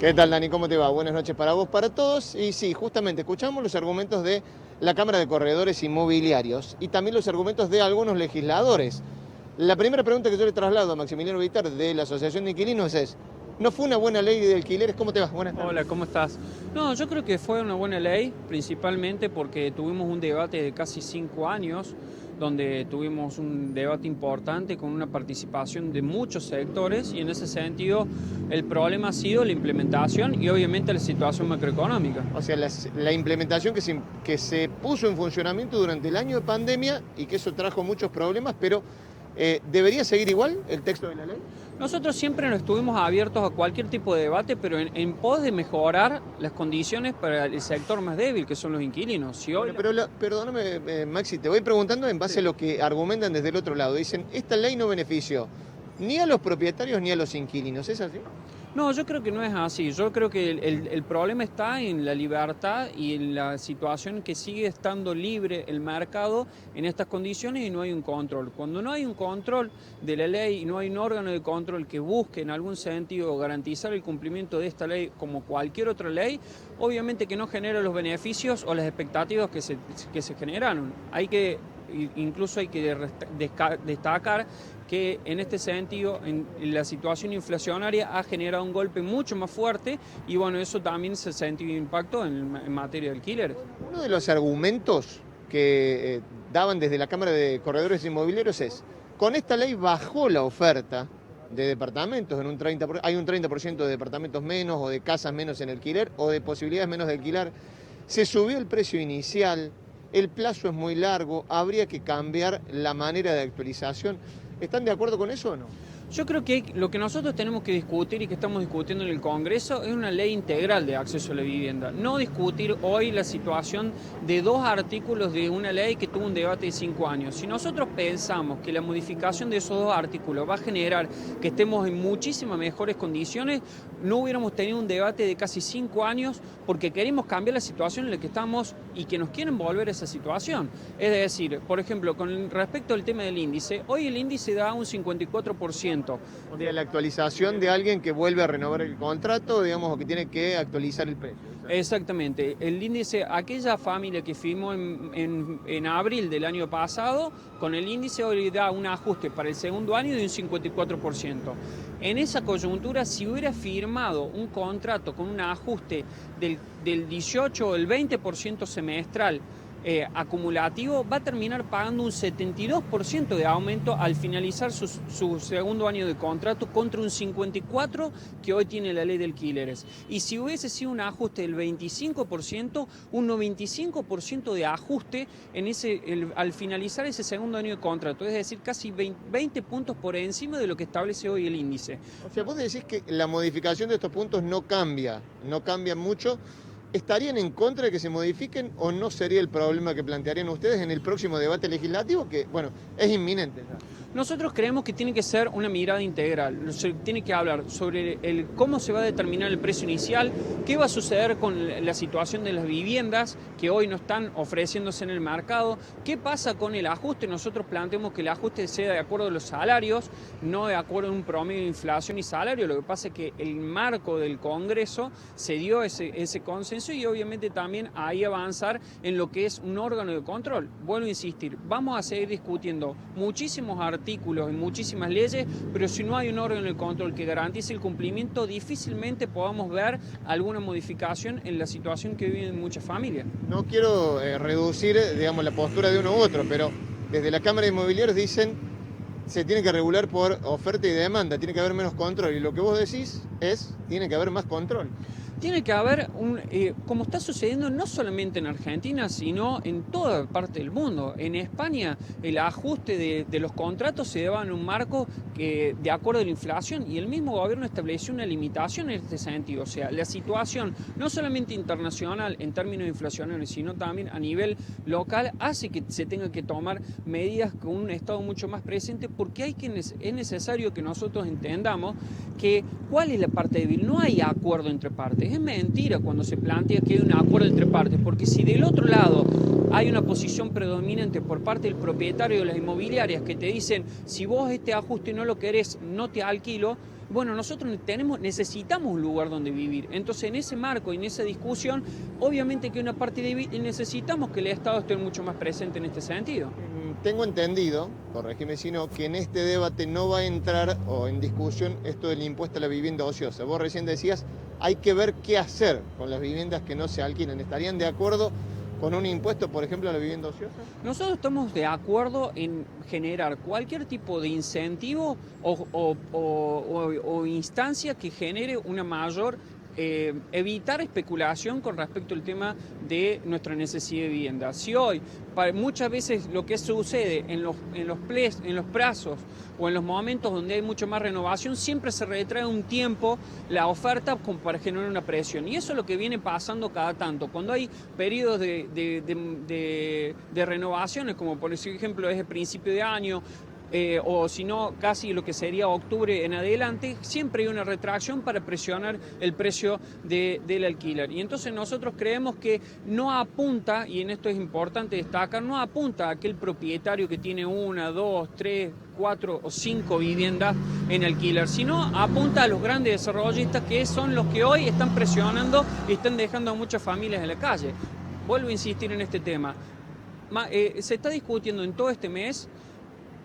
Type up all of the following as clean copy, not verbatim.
¿Qué tal, Dani? ¿Cómo te va? Buenas noches para vos, para todos. Y sí, justamente escuchamos los argumentos de la Cámara de Corredores Inmobiliarios y también los argumentos de algunos legisladores. La primera pregunta que yo le traslado a Maximiliano Vitar de la Asociación de Inquilinos es, ¿no fue una buena ley de alquileres? ¿Cómo te va? Buenas tardes. Hola, ¿cómo estás? No, yo creo que fue una buena ley, principalmente porque tuvimos un debate de casi 5 años, donde tuvimos un debate importante con una participación de muchos sectores y en ese sentido el problema ha sido la implementación y obviamente la situación macroeconómica. O sea, la implementación que se puso en funcionamiento durante el año de pandemia y que eso trajo muchos problemas, pero ¿debería seguir igual el texto de la ley? Nosotros siempre nos estuvimos abiertos a cualquier tipo de debate, pero en pos de mejorar las condiciones para el sector más débil, que son los inquilinos. Si hoy Bueno, pero perdóname, Maxi, te voy preguntando en base a lo que argumentan desde el otro lado. Dicen, esta ley no benefició ni a los propietarios ni a los inquilinos. ¿Es así? No, yo creo que no es así. Yo creo que el problema está en la libertad y en la situación que sigue estando libre el mercado en estas condiciones y no hay un control. Cuando no hay un control de la ley y no hay un órgano de control que busque en algún sentido garantizar el cumplimiento de esta ley como cualquier otra ley, obviamente que no genera los beneficios o las expectativas que se generaron. Incluso hay que destacar que en este sentido en la situación inflacionaria ha generado un golpe mucho más fuerte y bueno, eso también se ha sentido impacto en materia de alquileres. Uno de los argumentos que daban desde la Cámara de Corredores Inmobiliarios es, con esta ley bajó la oferta de departamentos, hay un 30% de departamentos menos o de casas menos en alquiler o de posibilidades menos de alquilar, se subió el precio inicial, el plazo es muy largo, habría que cambiar la manera de actualización. ¿Están de acuerdo con eso o no? Yo creo que lo que nosotros tenemos que discutir y que estamos discutiendo en el Congreso es una ley integral de acceso a la vivienda. No discutir hoy la situación de dos artículos de una ley que tuvo un debate de 5 años. Si nosotros pensamos que la modificación de esos dos artículos va a generar que estemos en muchísimas mejores condiciones, no hubiéramos tenido un debate de casi 5 años porque queremos cambiar la situación en la que estamos y que nos quieren volver a esa situación. Es decir, por ejemplo, con respecto al tema del índice, hoy el índice da un 54%. O sea, la actualización de alguien que vuelve a renovar el contrato, digamos, o que tiene que actualizar el precio. Exactamente, el índice, aquella familia que firmó en abril del año pasado, con el índice hoy da un ajuste para el segundo año de un 54%. En esa coyuntura, si hubiera firmado un contrato con un ajuste del 18 o el 20% semestral, acumulativo, va a terminar pagando un 72% de aumento al finalizar su segundo año de contrato contra un 54% que hoy tiene la ley de alquileres. Y si hubiese sido un ajuste del 25%, un 95% de ajuste al finalizar ese segundo año de contrato, es decir, casi 20 puntos por encima de lo que establece hoy el índice. O sea, vos decís que la modificación de estos puntos no cambia mucho. ¿Estarían en contra de que se modifiquen o no sería el problema que plantearían ustedes en el próximo debate legislativo, que, bueno, es inminente ya? Nosotros creemos que tiene que ser una mirada integral, se tiene que hablar sobre cómo se va a determinar el precio inicial, qué va a suceder con la situación de las viviendas que hoy no están ofreciéndose en el mercado, qué pasa con el ajuste. Nosotros planteamos que el ajuste sea de acuerdo a los salarios, no de acuerdo a un promedio de inflación y salario. Lo que pasa es que el marco del Congreso se dio ese consenso y obviamente también ahí avanzar en lo que es un órgano de control. Vuelvo a insistir, vamos a seguir discutiendo muchísimos artículos y muchísimas leyes, pero si no hay un órgano de control que garantice el cumplimiento, difícilmente podamos ver alguna modificación en la situación que viven muchas familias. No quiero reducir, digamos, la postura de uno u otro, pero desde la Cámara de Inmobiliarios dicen se tiene que regular por oferta y demanda, tiene que haber menos control. Y lo que vos decís es, tiene que haber más control. Tiene que haber, como está sucediendo no solamente en Argentina, sino en toda parte del mundo. En España el ajuste de los contratos se daba en un marco de acuerdo a la inflación y el mismo gobierno estableció una limitación en este sentido. O sea, la situación no solamente internacional en términos inflacionarios, sino también a nivel local hace que se tenga que tomar medidas con un Estado mucho más presente porque es necesario que nosotros entendamos que cuál es la parte débil. No hay acuerdo entre partes. Es mentira cuando se plantea que hay un acuerdo entre partes, porque si del otro lado hay una posición predominante por parte del propietario de las inmobiliarias que te dicen, si vos este ajuste no lo querés, no te alquilo, Bueno, nosotros necesitamos un lugar donde vivir. Entonces, en ese marco y en esa discusión, obviamente que una parte necesitamos que el Estado esté mucho más presente en este sentido. Tengo entendido, corregime si no, que en este debate no va a entrar o en discusión esto del impuesto a la vivienda ociosa. Vos recién decías, hay que ver qué hacer con las viviendas que no se alquilan. ¿Estarían de acuerdo con un impuesto, por ejemplo, a la vivienda ociosa? Nosotros estamos de acuerdo en generar cualquier tipo de incentivo o instancia que genere una mayor evitar especulación con respecto al tema de nuestra necesidad de vivienda. Si hoy, muchas veces lo que sucede en los plazos o en los momentos donde hay mucho más renovación, siempre se retrae un tiempo la oferta para generar una presión. Y eso es lo que viene pasando cada tanto. Cuando hay periodos de renovaciones, como por ejemplo es el principio de año, o si no, casi lo que sería octubre en adelante, siempre hay una retracción para presionar el precio del alquiler. Y entonces nosotros creemos que no apunta, y en esto es importante destacar, no apunta a aquel propietario que tiene 1, 2, 3, 4 o 5 viviendas en alquiler, sino apunta a los grandes desarrollistas que son los que hoy están presionando y están dejando a muchas familias en la calle. Vuelvo a insistir en este tema. Se está discutiendo en todo este mes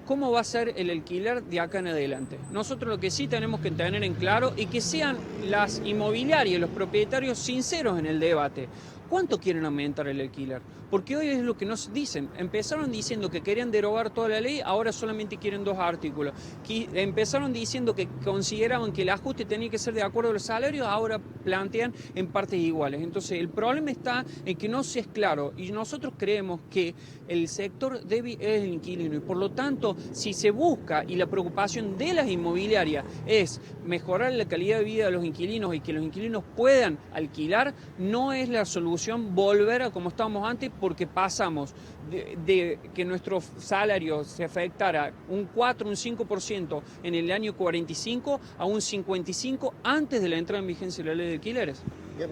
cómo va a ser el alquiler de acá en adelante. Nosotros lo que sí tenemos que tener en claro y que sean las inmobiliarias, los propietarios sinceros en el debate. ¿Cuánto quieren aumentar el alquiler? Porque hoy es lo que nos dicen. Empezaron diciendo que querían derogar toda la ley, ahora solamente quieren 2 artículos. Empezaron diciendo que consideraban que el ajuste tenía que ser de acuerdo a los salarios, ahora plantean en partes iguales. Entonces el problema está en que no se es claro y nosotros creemos que el sector débil es el inquilino y por lo tanto si se busca y la preocupación de las inmobiliarias es mejorar la calidad de vida de los inquilinos y que los inquilinos puedan alquilar, no es la solución volver a como estábamos antes porque pasamos de que nuestro salario se afectara un 4, un 5% en el año 45 a un 55 antes de la entrada en vigencia de la ley de alquileres.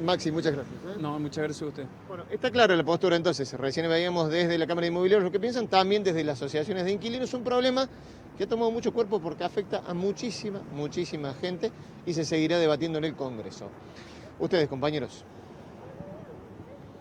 Maxi, muchas gracias. No, muchas gracias a usted. Bueno, está clara la postura entonces. Recién veíamos desde la Cámara de Inmobiliarios lo que piensan, también desde las asociaciones de inquilinos. Un problema que ha tomado mucho cuerpo porque afecta a muchísima gente y se seguirá debatiendo en el Congreso. Ustedes, compañeros.